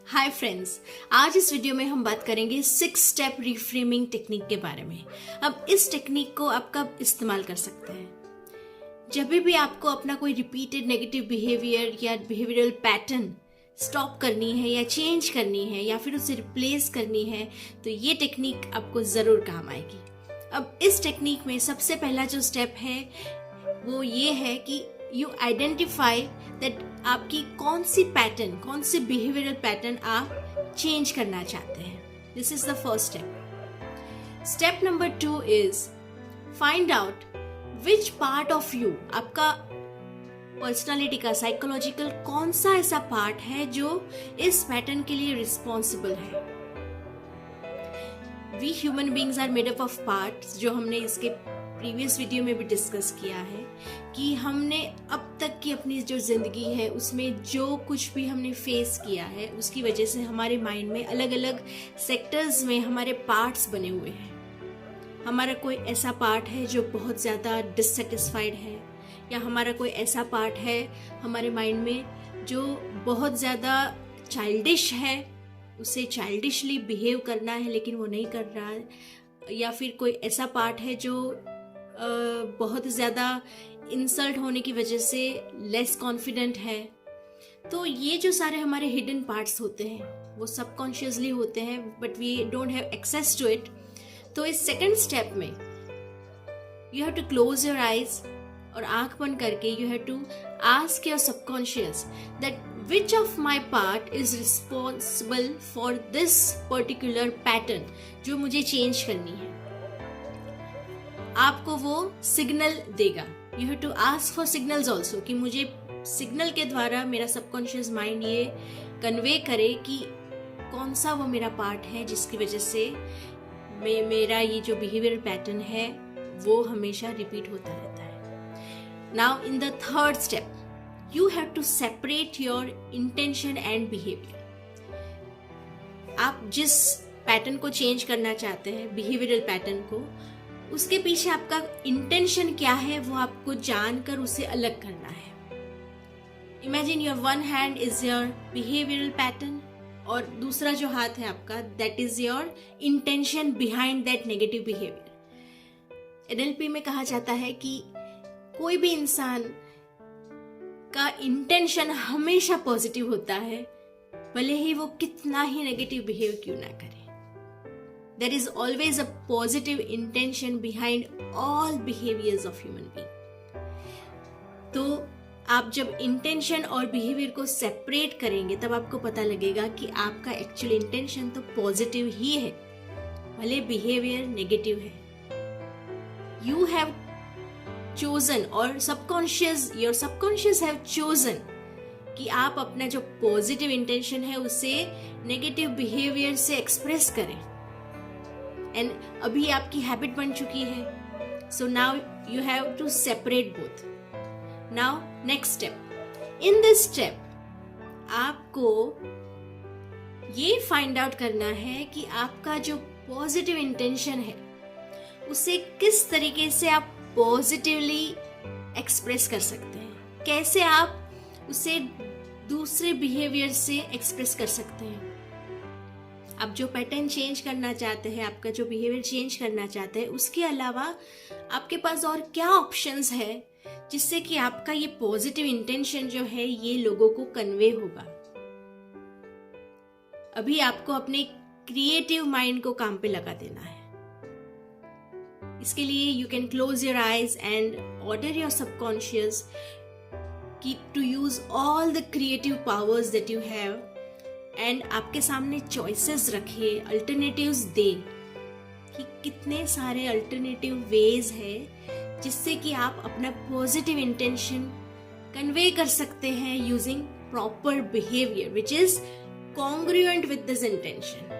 Hi friends, आज इस video में हम बात करेंगे 6 स्टेप रिफ्रेमिंग टेक्निक के बारे में। अब इस टेक्निक को आप कब इस्तेमाल कर सकते हैं? जब भी आपको अपना कोई रिपीटेड नेगेटिव बिहेवियर या बिहेवियरल पैटर्न स्टॉप करनी है या चेंज करनी है या फिर उसे रिप्लेस करनी है, तो ये टेक्निक आपको ज़रूर काम आएगी। अब इस टेक्निक में सबसे पहला जो स्टेप है वो ये है कि यू आइडेंटिफाई दैट आपकी कौन सी बिहेवियरल पैटर्न आप चेंज करना चाहते हैं। This is the first step. Step number 2 is find out which part of you, आपका पर्सनालिटी का साइकोलॉजिकल कौन सा ऐसा पार्ट है जो इस पैटर्न के लिए रिस्पॉन्सिबल है। We human beings are made up of parts, जो हमने इसके प्रीवियस वीडियो में भी डिस्कस किया है कि हमने अब तक की अपनी जो जिंदगी है उसमें जो कुछ भी हमने फेस किया है उसकी वजह से हमारे माइंड में अलग अलग सेक्टर्स में हमारे पार्ट्स बने हुए हैं। हमारा कोई ऐसा पार्ट है जो बहुत ज़्यादा डिससेटिस्फाइड है, या हमारा कोई ऐसा पार्ट है हमारे माइंड में जो बहुत ज़्यादा चाइल्डिश है, उसे चाइल्डिशली बिहेव करना है लेकिन वो नहीं कर रहा है, या फिर कोई ऐसा पार्ट है जो बहुत ज़्यादा इंसल्ट होने की वजह से लेस कॉन्फिडेंट है। तो ये जो सारे हमारे हिडन पार्ट्स होते हैं वो सबकॉन्शियसली होते हैं, but we don't have access to it. तो इस सेकंड स्टेप में you have to close your eyes, और आंख बंद करके you have to ask your subconscious that which of my part is responsible for this particular pattern जो मुझे change करनी है। आपको वो सिग्नल देगा। You have to ask for signals also, कि मुझे सिग्नल के द्वारा मेरा सबकॉन्शियस माइंड ये कन्वे करे कि कौन सा वो मेरा पार्ट है जिसकी वजह से मेरा ये जो बिहेवियर पैटर्न है वो हमेशा रिपीट होता रहता है। Now in the third step you have to separate your intention and behaviour. आप जिस पैटर्न को चेंज करना चाहते हैं, बिहेवियरल पैटर्न को, उसके पीछे आपका इंटेंशन क्या है वो आपको जानकर उसे अलग करना है। Imagine your one hand is your behavioural pattern और दूसरा जो हाथ है आपका, that is your intention behind that negative behaviour. NLP में कहा जाता है कि कोई भी इंसान का इंटेंशन हमेशा पॉजिटिव होता है, भले ही वो कितना ही नेगेटिव बिहेव क्यों ना करे। There is always a positive intention behind all behaviors of human being. तो आप जब इंटेंशन और बिहेवियर को सेपरेट करेंगे तब आपको पता लगेगा कि आपका एक्चुअल इंटेंशन तो पॉजिटिव ही है, भले बिहेवियर नेगेटिव है। You have chosen, और your subconscious have chosen कि आप अपना जो पॉजिटिव इंटेंशन है उसे नेगेटिव बिहेवियर से एक्सप्रेस करें। एंड अभी आपकी हैबिट बन चुकी है। So now you have to separate both. Now next step, in this step आपको ये फाइंड आउट करना है कि आपका जो पॉजिटिव इंटेंशन है उसे किस तरीके से आप पॉजिटिवली एक्सप्रेस कर सकते हैं, कैसे आप उसे दूसरे बिहेवियर से एक्सप्रेस कर सकते हैं। आप जो पैटर्न चेंज करना चाहते हैं, आपका जो बिहेवियर चेंज करना चाहते हैं, उसके अलावा आपके पास और क्या ऑप्शंस है जिससे कि आपका ये पॉजिटिव इंटेंशन जो है ये लोगों को कन्वे होगा। अभी आपको अपने क्रिएटिव माइंड को काम पे लगा देना है। इसके लिए you can close your eyes and order your subconscious to use all the creative powers that you have, and आपके सामने चॉइसेस रखे, अल्टरनेटिव्स दे कि कितने सारे अल्टरनेटिव वेज है जिससे कि आप अपना पॉजिटिव इंटेंशन कन्वे कर सकते हैं using proper behaviour which is congruent with this intention.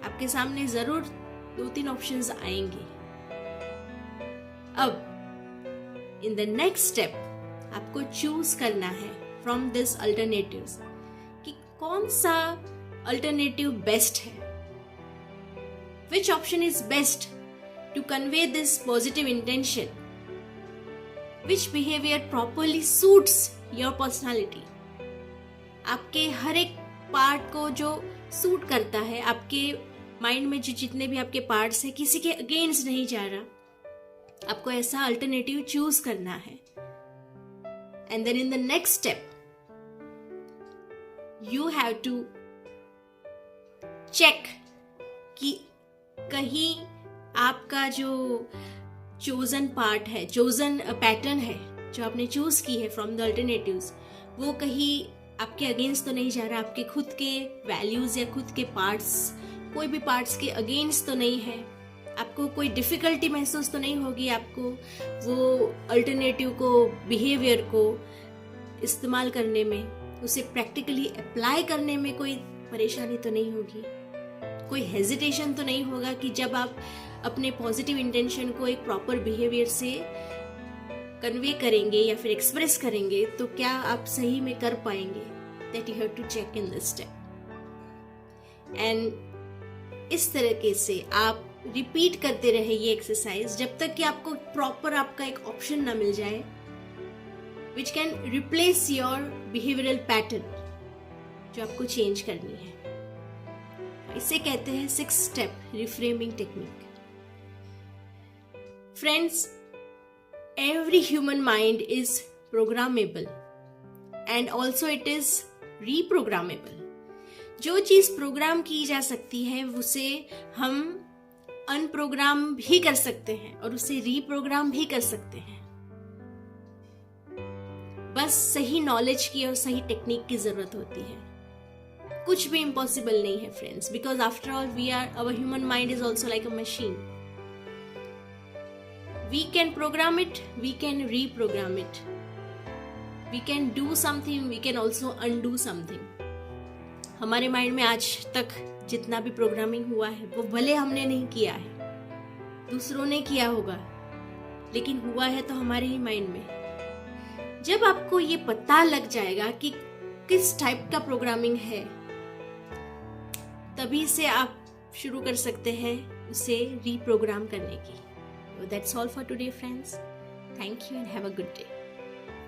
आपके सामने जरूर 2-3 ऑप्शंस आएंगे। अब इन द नेक्स्ट स्टेप आपको चूज करना है फ्रॉम दिस अल्टरनेटिव्स कि कौन सा अल्टरनेटिव बेस्ट है, which option is best to convey this positive intention, which behaviour properly suits your personality. आपके हर एक पार्ट को जो सूट करता है, आपके माइंड में जो जितने भी आपके पार्ट्स हैं, किसी के अगेंस्ट नहीं जा रहा। आपको ऐसा अल्टरनेटिव चूज करना है। And then in the next step you have to check कि कहीं आपका जो चोजन पार्ट है, चोजन पैटर्न है जो आपने चूज की है फ्रॉम द अल्टरनेटिव्स, वो कहीं आपके अगेंस्ट तो नहीं जा रहा, आपके खुद के वैल्यूज या खुद के पार्ट्स, कोई भी पार्ट्स के अगेंस्ट तो नहीं है, आपको कोई डिफिकल्टी महसूस तो नहीं होगी, आपको वो अल्टरनेटिव को, बिहेवियर को इस्तेमाल करने में, उसे प्रैक्टिकली अप्लाई करने में कोई परेशानी तो नहीं होगी, कोई हेजिटेशन तो नहीं होगा कि जब आप अपने पॉजिटिव इंटेंशन को एक प्रॉपर बिहेवियर से कन्वे करेंगे या फिर एक्सप्रेस करेंगे तो क्या आप सही में कर पाएंगे। That you have to check in this step. And इस तरीके से आप रिपीट करते रहे ये एक्सरसाइज जब तक कि आपको प्रॉपर आपका एक ऑप्शन ना मिल जाए which can replace your behavioural pattern जो आपको चेंज करनी है। इसे कहते हैं 6 step reframing technique. Friends, every human mind is programmable and also it is reprogrammable। जो चीज प्रोग्राम की जा सकती है उसे हम अनप्रोग्राम भी कर सकते हैं और उसे रीप्रोग्राम भी कर सकते हैं। बस सही नॉलेज की और सही टेक्निक की जरूरत होती है। कुछ भी इम्पॉसिबल नहीं है friends, because after all our human mind is also like a machine। We can program it, we can reprogram it, we can do something, we can also undo something। हमारे mind में आज तक जितना भी programming हुआ है वो भले हमने नहीं किया है, दूसरों ने किया होगा, लेकिन हुआ है तो हमारे ही माइंड में। जब आपको ये पता लग जाएगा कि किस टाइप का प्रोग्रामिंग है, तभी से आप शुरू कर सकते हैं उसे रीप्रोग्राम करने की। So that's all for today, friends. Thank you and have a good day.